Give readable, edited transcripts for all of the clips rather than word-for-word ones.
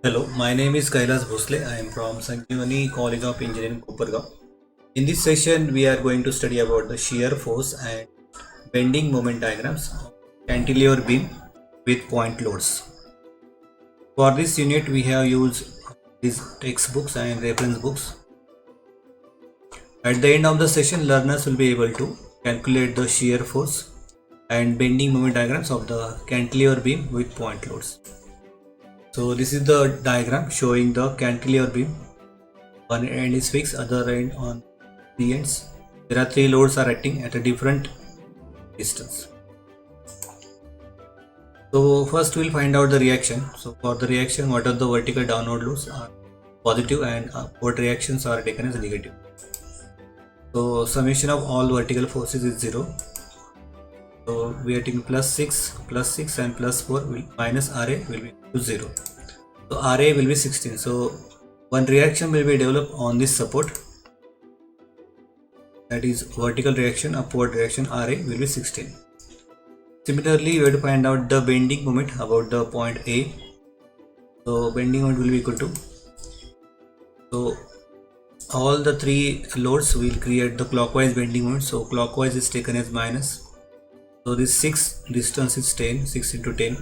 Hello, my name is Kailas Bhosle. I am from Sanjeevani College of Engineering, Kopargaon. In this session, we are going to study about the shear force and bending moment diagrams of cantilever beam with point loads. For this unit, we have used these textbooks and reference books. At the end of the session, learners will be able to calculate the shear force and bending moment diagrams of the cantilever beam with point loads. So this is the diagram showing the cantilever beam. One end is fixed, other end on the ends. There are three loads are acting at a different distance. So first we'll find out the reaction. So for the reaction, what are the vertical downward loads are positive and upward reactions are taken as negative. So summation of all vertical forces is 0. So we are taking plus 6 and plus 4 will minus RA will be to 0. So RA will be 16. So one reaction will be developed on this support, that is vertical reaction, upward reaction, RA will be 16. Similarly, we have to find out the bending moment about the point A. So bending moment will be equal to, so all the three loads will create the clockwise bending moment. So clockwise is taken as minus. So this 6 distance is 10, 6 into 10,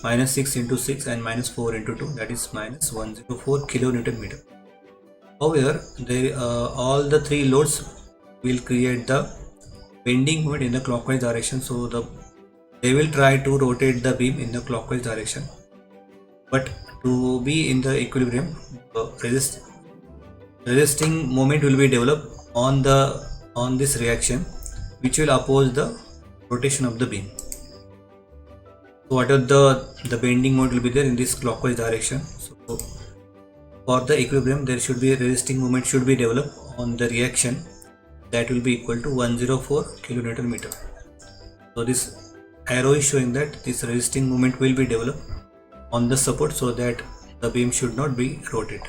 minus 6 into 6 and minus 4 into 2, that is minus 104 kilonewton meter. However, all the three loads will create the bending moment in the clockwise direction. So they will try to rotate the beam in the clockwise direction. But to be in the equilibrium, resisting moment will be developed on this reaction, which will oppose the rotation of the beam. So what are the bending moment will be there in this clockwise direction. So for the equilibrium, there should be a resisting moment should be developed on the reaction, that will be equal to 104 kilonewton meter. So this arrow is showing that this resisting moment will be developed on the support, so that the beam should not be rotated.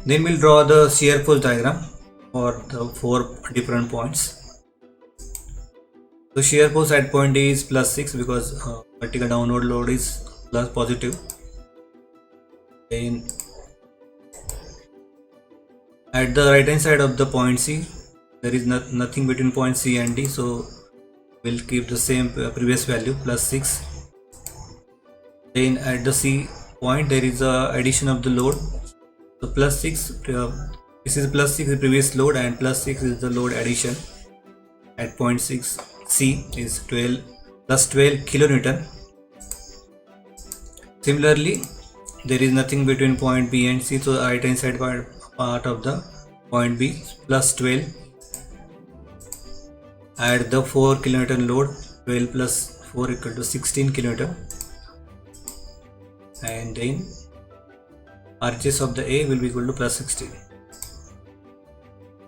Then we'll draw the shear force diagram for the 4 different points. So shear force at point A is plus 6 because vertical downward load is plus positive. Then at the right hand side of the point C, there is nothing between point C and D, so we'll keep the same previous value, plus 6. Then at the C point, there is a addition of the load. So plus 6, this is plus 6 the previous load, and plus 6 is the load addition at point 6. C is 12 plus 12 kilonewton. Similarly, there is nothing between point B and C, so right hand side part of the point B plus 12. Add the 4 kilonewton load, 12 plus 4 equal to 16 kilonewton, and then RHS of the A will be equal to plus 16.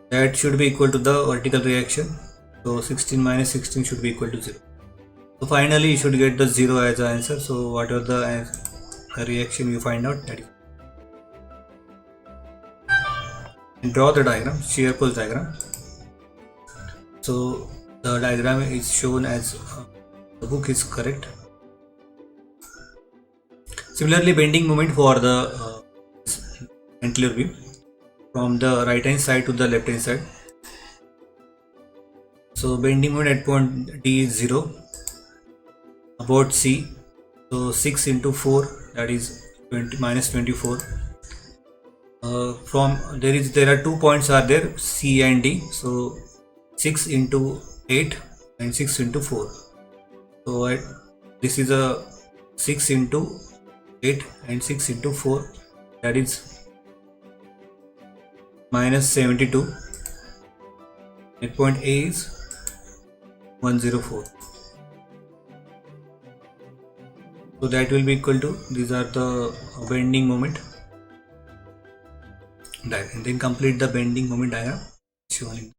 That should be equal to the vertical reaction. So 16 minus 16 should be equal to 0. So finally you should get the 0 as the answer. So whatever the reaction you find out, that is. And draw the diagram, shear force diagram. So the diagram is shown as the book is correct. Similarly, bending moment for the cantilever beam from the right hand side to the left hand side. So bending moment at point D is 0. About C, so 6 into 4, that is 20 minus 24. There are 2 points are there, C and D. So 6 into 8 and 6 into 4. So this is a 6 into 8 and 6 into 4, that is minus 72. At point A is 104. So that will be equal to, these are the bending moment diagram. And then complete the bending moment diagram shown in